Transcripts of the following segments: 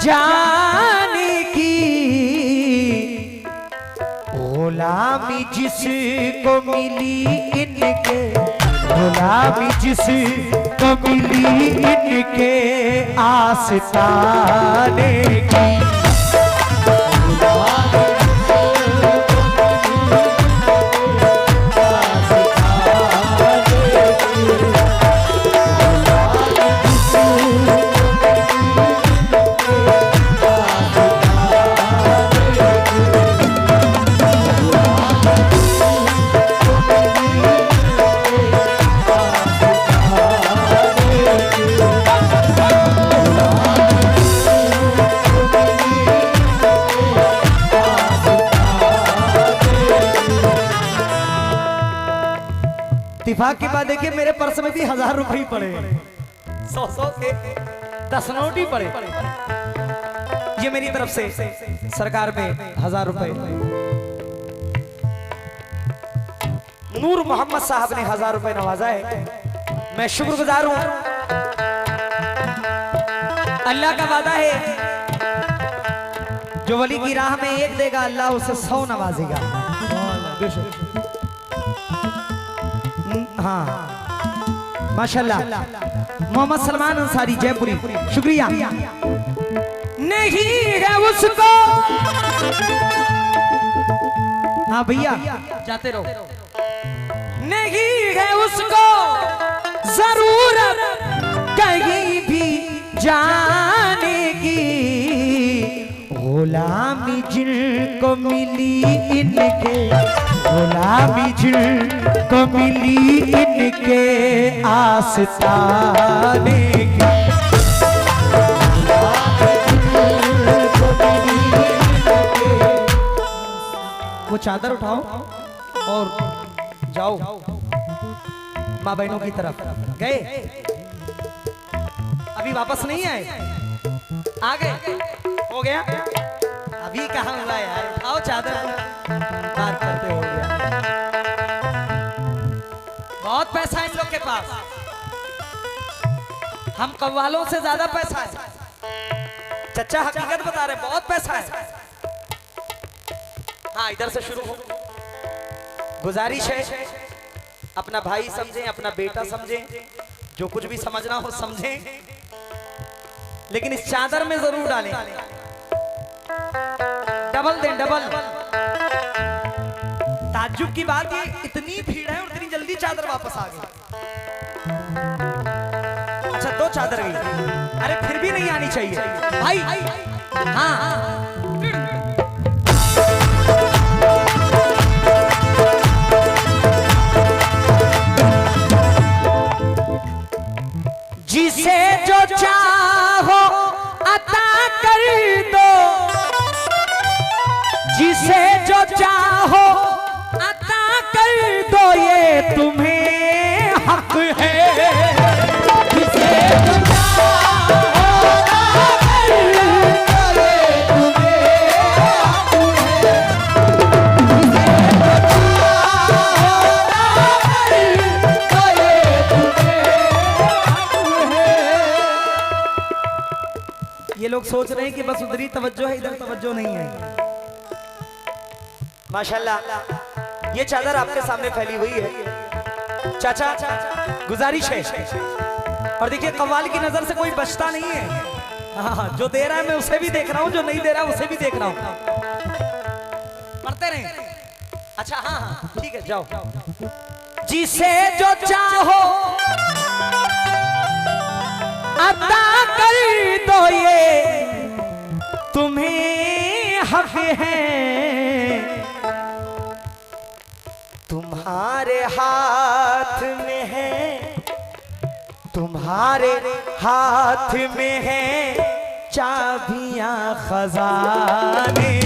जाने की गुलामी जिसको मिली इनके, गुलामी जिसको मिली इनके आस्ताने की। इत्तेफाक की बात देखिए, मेरे पर्स में भी 1000 रुपए पड़े, 100 के 10 नोट ही पड़े। ये मेरी तरफ से सरकार में 1000 रुपए। नूर मोहम्मद साहब ने 1000 रुपए नवाजा है, मैं शुक्रगुजार हूं। अल्लाह का वादा है, जो वली की राह में एक देगा अल्लाह उसे 100 नवाजेगा। हाँ माशाल्लाह। मोहम्मद सलमान अंसारी जयपुरी, शुक्रिया। नहीं है उसको, हाँ भैया जाते रहो। नहीं है उसको जरूरत कहीं भी जाने की, गुलामी जिनको मिली इनके, गुलामी जिनको मिली इनके आस्ताने की। वो चादर उठाओ और जाओ माँ बहनों की तरफ। गए अभी वापस नहीं आए, आ गए, हो गया। अभी कहाँ हुआ यार, आओ चादर बात करते हो गया। बहुत पैसा है इन लोग के पास, हम कव्वालों से ज्यादा पैसा है। चचा हकीकत बता रहे, बहुत पैसा है। हाँ इधर से शुरू हो। गुजारिश है, अपना भाई समझें, अपना बेटा समझें, जो कुछ भी समझना हो समझें, लेकिन इस चादर में जरूर डालें। डबल दें, डबल। ताज्जुब की बात, ये इतनी भीड़ है और इतनी जल्दी चादर वापस आ गई। अच्छा 2 चादर गई, अरे फिर भी नहीं आनी चाहिए भाई। हाँ जिसे जो चाहो अता कर दो, जिसे जो चाहो अता कर दो, ये तुम्हें हक है। जिसे जो चाहो अता कर दो, ये तुम्हें हक है। जिसे जो चाहो अता कर दो, ये तुम्हें हक है। ये लोग सोच रहे हैं कि बस उधर ही तवज्जो है, इधर तवज्जो नहीं है। माशाल्लाह, ये चादर आपके सामने फैली हुई है। चाचा गुजारिश है, और देखिए कव्वाल की नजर से कोई बचता नहीं है। हाँ, जो दे रहा है मैं उसे भी देख रहा हूँ, जो नहीं दे रहा है उसे भी देख रहा हूँ। पढ़ते रहे। अच्छा हाँ ठीक है, जाओ। जिसे जो चाहो अता कर दो, ये तुम्हें हक है। तुम्हारे हाथ में है, तुम्हारे हाथ में है चाबियां खजाने।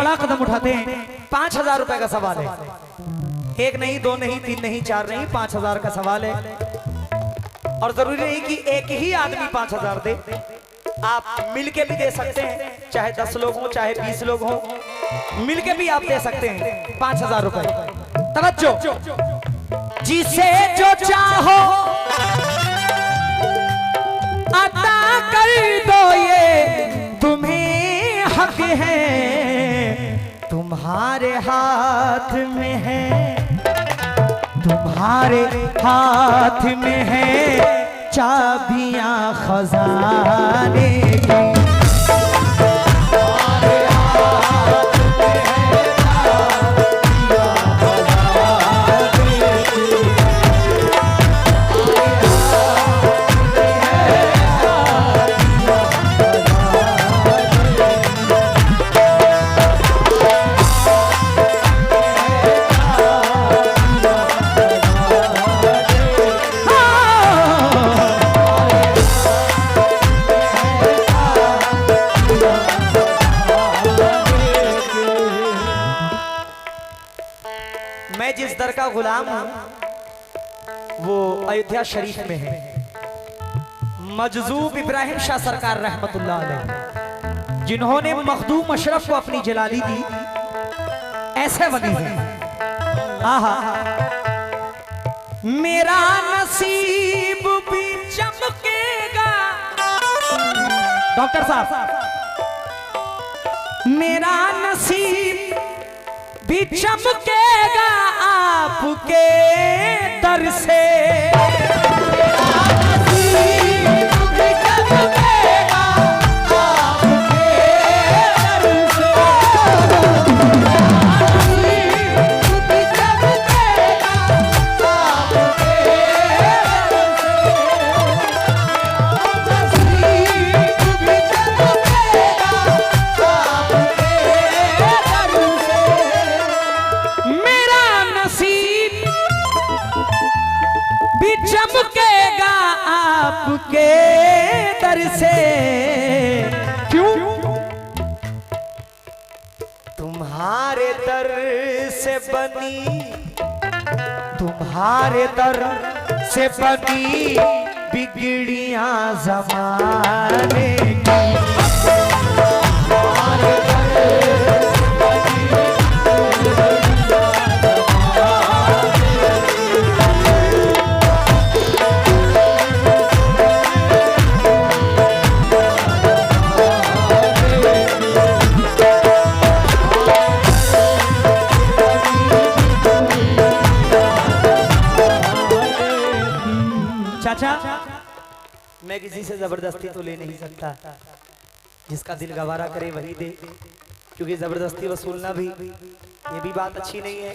बड़ा कदम उठाते हैं। 5,000 रुपए का सवाल है, एक नहीं, दो नहीं, तीन नहीं, चार नहीं, 5,000 का सवाल है। और जरूरी नहीं कि एक ही आदमी 5,000 दे, आप मिलके भी दे सकते हैं, चाहे 10 लोग हो, चाहे 20 लोग हो, मिलके भी आप दे सकते हैं 5,000 रुपए। तवज्जो, जिसे जो चाहो अता कर दो, ये तुम्हें हक है, तुम्हारे हाथ में है, तुम्हारे हाथ में है चाबियां खजाने की। मैं जिस दर का गुलाम हूं वो अयोध्या शरीफ में है। मजजूब इब्राहिम शाह सरकार रहमतुल्लाह अलैह, जिन्होंने मखदूम अशरफ को अपनी जलाली दी, ऐसे वली है। आहा, मेरा नसीब भी चमकेगा, डॉक्टर साहब, मेरा नसीब भी चमकेगा आपके दर से, मेरा नसीब भी चमकेगा आपके दर से, मेरा नसीब भी चमकेगा आपके दर से, नसीब भी चमकेगा आपके दर से, मेरा नसीब भी चमकेगा आपके दर से। क्यों? तुम्हारे दर से बनी, तुम्हारे दर से बनी बिगड़ियां ज़माने की। चाचा, मैं किसी से जबरदस्ती तो ले नहीं सकता, जिसका दिल गवारा करे वही दे, क्योंकि जबरदस्ती वसूलना भी ये भी बात अच्छी नहीं है।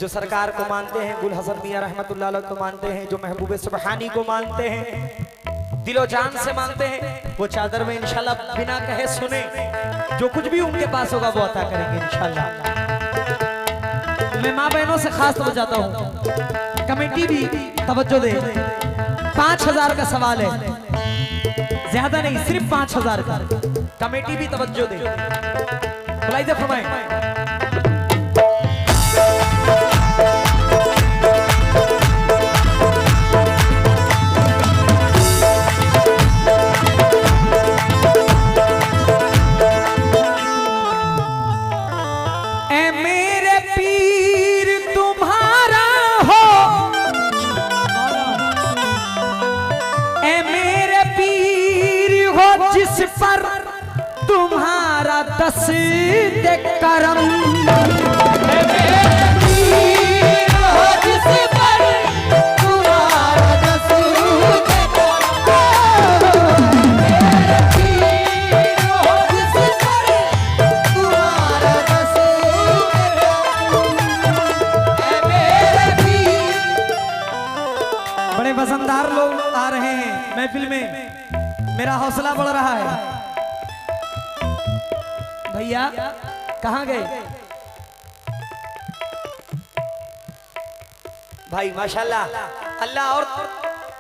जो सरकार को मानते हैं, गुल हसन मियां रहमतुल्लाह अलैह को मानते हैं, जो महबूब सुबहानी को मानते हैं, दिलो जान से मानते हैं, वो चादर में इंशाल्लाह बिना कहे सुने, जो कुछ भी उनके पास होगा वो अता करेंगे इंशाल्लाह। मैं माँ बहनों से खास तवज्जो चाहता हूँ, कमेटी भी तवज्जो दे। 5,000 का सवाल है, ज्यादा नहीं, सिर्फ 5,000 का। कमेटी भी तवज्जो दे, बुलाइए फरमाएं। जिस पर तुम्हारा दस्ते करम, जिस पर तुम्हारा दस्ते करम, जिस पर तुम्हारा दस्ते करम। बड़े वजनदार लोग आ रहे हैं महफिल में, मेरा हौसला बढ़ रहा है। भैया कहाँ गए भाई? माशाल्लाह, अल्लाह और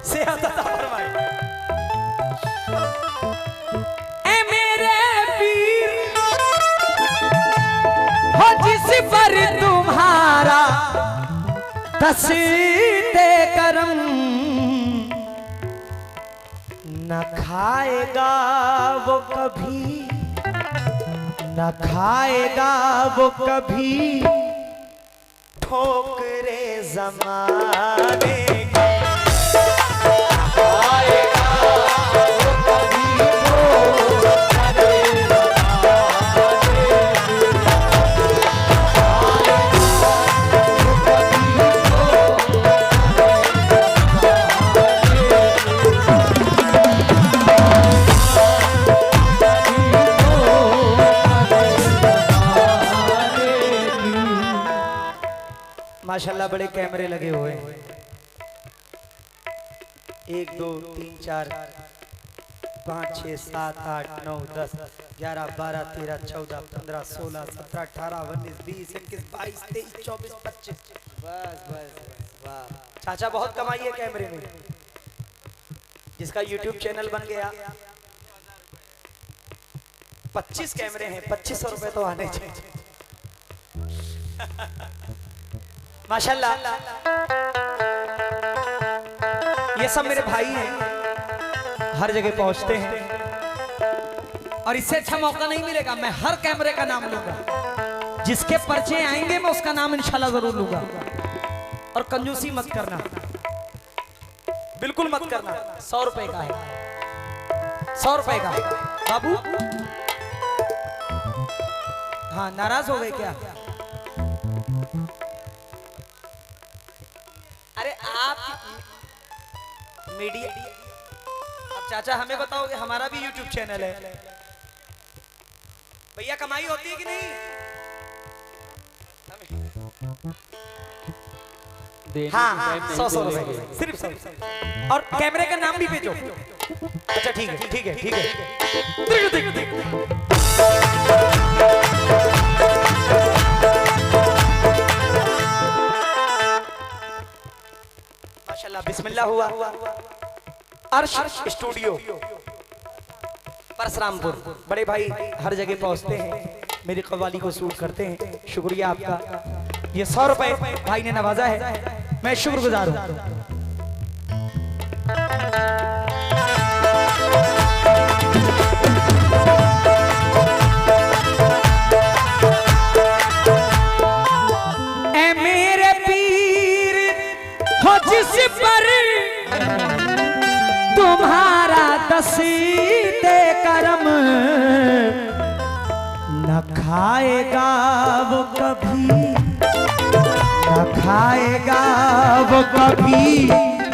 सेहत अता फरमाए। ए मेरे पीर जिस पर तुम्हारा दसीते करम न खाएगा वो कभी, न खाएगा वो कभी ठोकरे ज़माने की। माशाल्लाह बड़े कैमरे लगे हुए हैं। 1 2 3 4 5 6 7 8 9 10 11 12 13 14 15 16 17 18 19 20 21 22 23 24 25। बस बस वाह चाचा बहुत कमाई है कैमरे में। जिसका YouTube चैनल बन गया 25 कैमरे हैं, 2500 रुपए तो आने चाहिए। माशाल्लाह ये सब मेरे भाई हैं, हर जगह पहुंचते हैं और इससे अच्छा मौका नहीं मिलेगा। मैं हर कैमरे का नाम लूंगा, जिसके पर्चे आएंगे मैं उसका नाम इंशाल्लाह जरूर लूंगा। और कंजूसी मत करना, बिल्कुल मत करना। 100 रुपए का है, 100 रुपए का बाबू। हाँ नाराज हो गए क्या? अरे आप मीडिया, अब चाचा हमें बताओगे, हमारा भी YouTube चैनल है भैया, कमाई होती है कि नहीं? हाँ 100 रुपए सिर्फ 100। और कैमरे का नाम भी भेजो। अच्छा ठीक है ठीक है ठीक है। माशाल्लाह बिस्मिल्लाह हुआ। अर्श स्टूडियो परशुरामपुर, बड़े भाई हर जगह पहुंचते हैं, मेरी कव्वाली को शूट करते हैं। शुक्रिया आपका। ये 100 रुपए भाई ने नवाजा है, मैं शुक्रगुजार हूं। जिस पर तुम्हारा दसीते करम न खाएगा वो कभी, न खाएगा वो कभी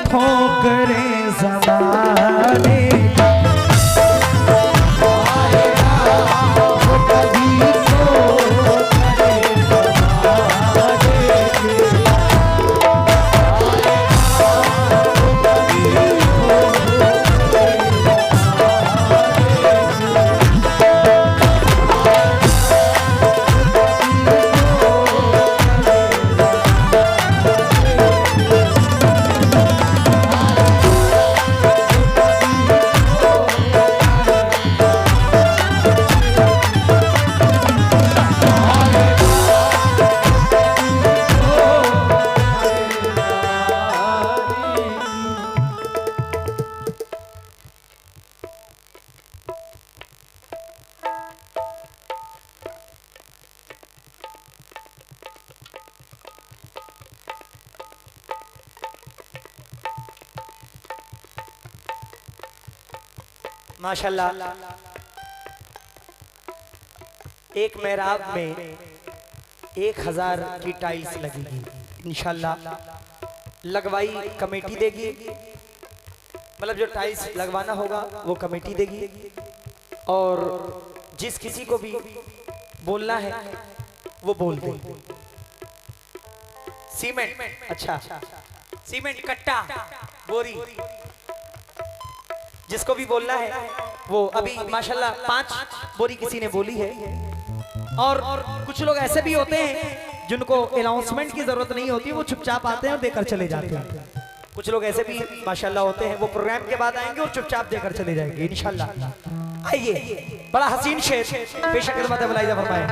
ठोकरे ज़माने की। माशाल्लाह एक मेहराब में 1000 की टाइल्स लगेगी इंशाल्लाह। लगवाई कमेटी देगी, मतलब जो टाइल्स लगवाना होगा वो कमेटी देगी। और जिस किसी को भी बोलना है वो बोल दे। सीमेंट, अच्छा सीमेंट कट्टा बोरी, जिसको भी बोलना है वो अभी माशाल्लाह 5 बोरी किसी ने बोली है। और कुछ लोग ऐसे भी होते हैं जिनको अनाउंसमेंट की जरूरत नहीं होती, वो चुपचाप आते हैं और देकर चले जाते हैं। कुछ लोग ऐसे भी माशाल्लाह होते हैं, वो प्रोग्राम के बाद आएंगे और चुपचाप देकर चले जाएंगे इंशाल्लाह। आइए, बड़ा हसीन शेर पेश खिदमत है, बुलाइए फरमाए।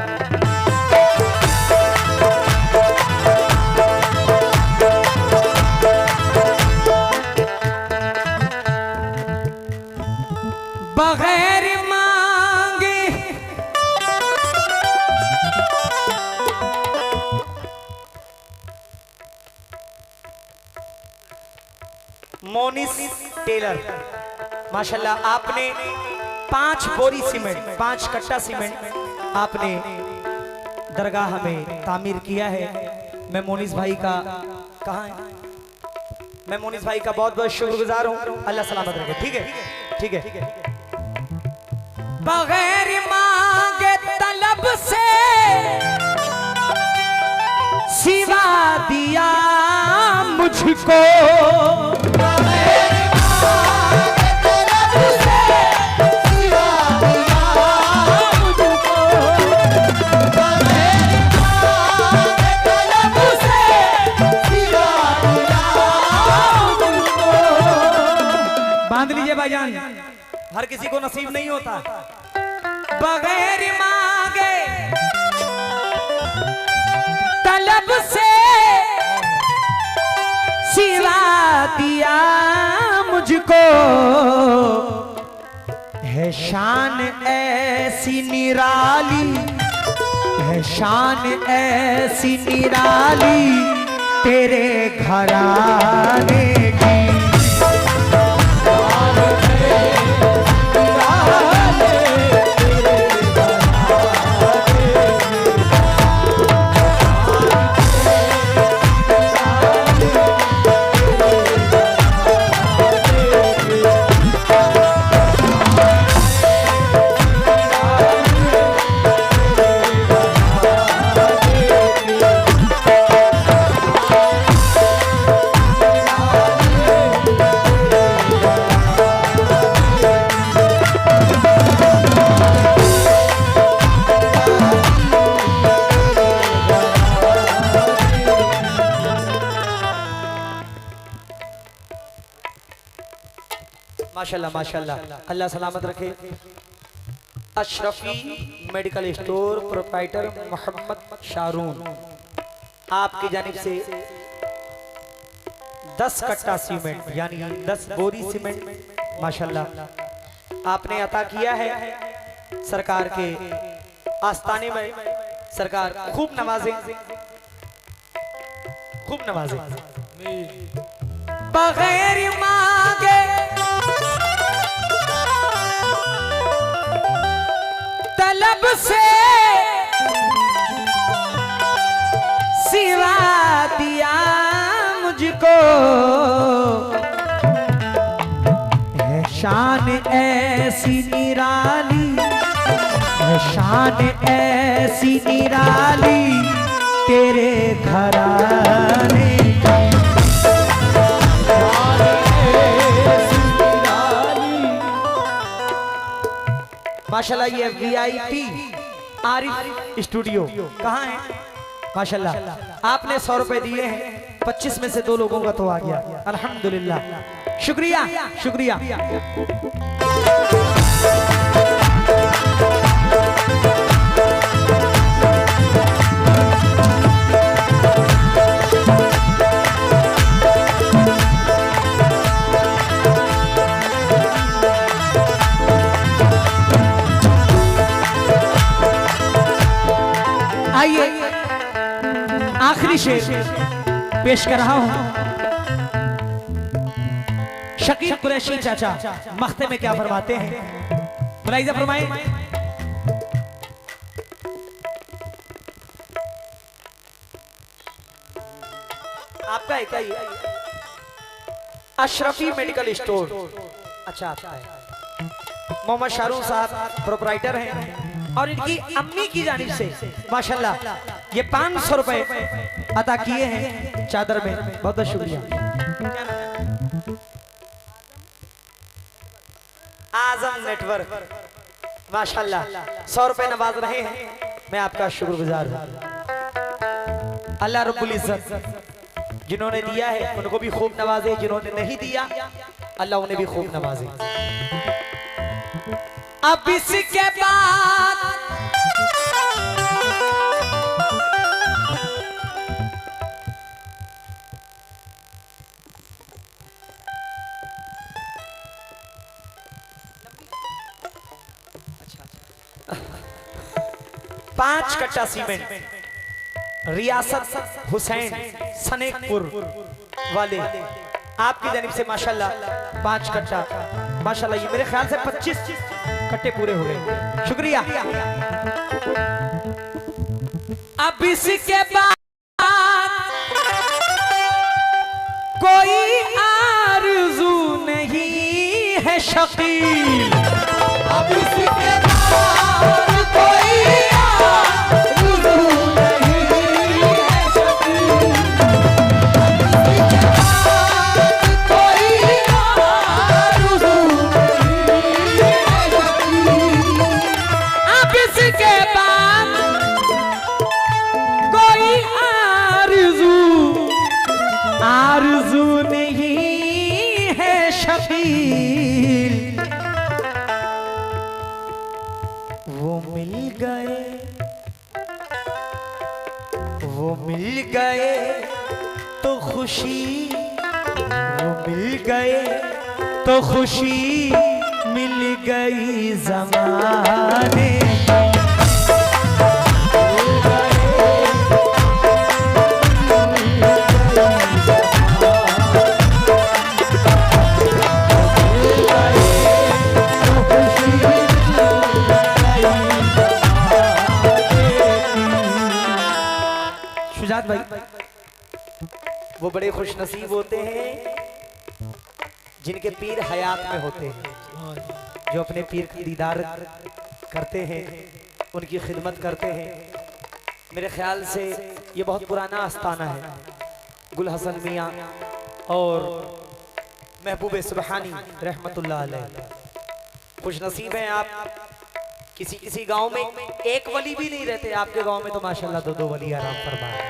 बगैर मांगे मोनिस टेलर, माशाल्लाह आपने 5 बोरी सीमेंट, 5 कट्टा सीमेंट आपने दरगाह में तामीर किया है। मैं मोनिस भाई का कहाँ है, मैं मोनिस भाई का बहुत बहुत शुक्रगुजार हूँ। अल्लाह सलामत रखे। ठीक है, ठीक है। बगैर मांगे तलब से सिवा दिया मुझको, बांध लीजिए भाईजान, हर किसी को नसीब नहीं होता। बगैर मांगे तलब से सिवा दिया मुझको, है शान ऐसी निराली, है शान ऐसी निराली तेरे घराने की। माशाल्लाह माशाल्लाह, अल्लाह सलामत रखे। Ashrafi medical store proprietor Mohammad Sharoon, आपकी जानिब से 10 कट्टा सीमेंट यानी 10 बोरी सीमेंट माशाल्लाह आपने अता किया है। सरकार के आस्थाने में सरकार खूब नवाजे, खूब नवाजे। बगैर मांगे तलब से सिवा दिया मुझको, है शान ऐसी निराली, है शान ऐसी निराली तेरे घराने की। माशाल्लाह ये VIP आरिफ स्टूडियो कहाँ है? माशाल्लाह आपने 100 रुपए दिए हैं, 25 में से 2 लोगों का तो आ गया, अल्हम्दुलिल्लाह। शुक्रिया शुक्रिया। आइए आखिरी शेर पेश कर रहा हूं। शकील कुरैशी चाचा मख्ते में क्या फरमाते हैं, मुलाहिजा फरमाएं। आपका है क्या ये? अशरफी मेडिकल स्टोर, अच्छा आपका है। मोहम्मद शारून साहब प्रोप्राइटर हैं और इनकी अम्मी की जानिब से माशाल्लाह ये 500 रुपए अदा किए हैं चादर में, बहुत बहुत शुक्रिया। आजम नेटवर्क माशाल्लाह 100 रुपए नवाज रहे हैं, मैं आपका शुक्रगुजार हूं। अल्लाह रब्बुल इज्जत जिन्होंने दिया है उनको भी खूब नवाजे, जिन्होंने नहीं दिया अल्लाह उन्हें भी खूब नवाजे। अब इसके बाद 5 कट्टा सीमेंट रियासत हुसैन सनेकपुर वाले आपकी जानिब से माशाल्लाह 5 कट्टा माशाल्लाह, ये मेरे ख्याल से 25 कट्टे पूरे हो गए, शुक्रिया। अब इसके बाद कोई आरज़ू नहीं है शकील, अब इसके बाद कोई आरज़ू नहीं है शकील, कोई आरज़ू नहीं है शकील, अब इसके बाद कोई आरज़ू नहीं है शकील, वो मिल गए तो खुशी, वो मिल गए तो खुशी मिल गई ज़माने, भाई वो बड़े खुशनसीब होते हैं जिनके पीर हयात में होते हैं, जो अपने पीर का दीदार करते हैं, उनकी खिदमत करते हैं। मेरे ख्याल से ये बहुत पुराना आस्थाना है, गुल हसन मियाँ और महबूब सुबहानी रहमतुल्लाह अलैह। खुशनसीब हैं आप, किसी गांव में एक वली भी नहीं रहते, आपके गांव में तो माशाल्लाह 2-2 वली आराम फरमाए,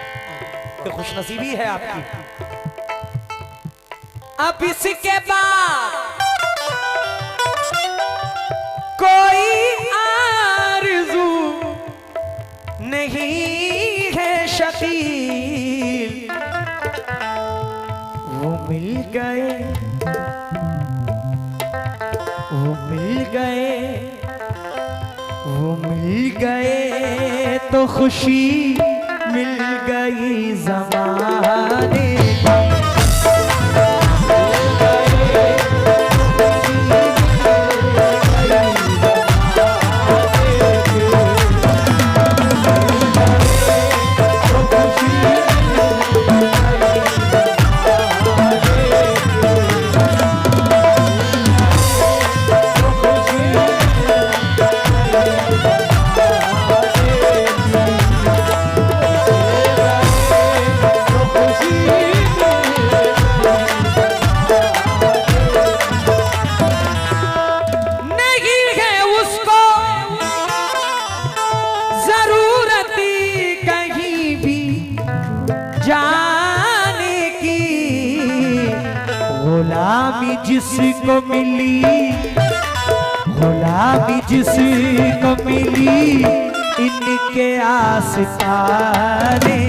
तो खुशनसीबी है आपकी। अब इसके बाद कोई आरज़ू नहीं है शकील, वो मिल गए, वो मिल गए, वो मिल गए तो खुशी मिल गई ज़माने, गुलामी जिसको मिली, गुलामी जिसको मिली, इनके आस्ताने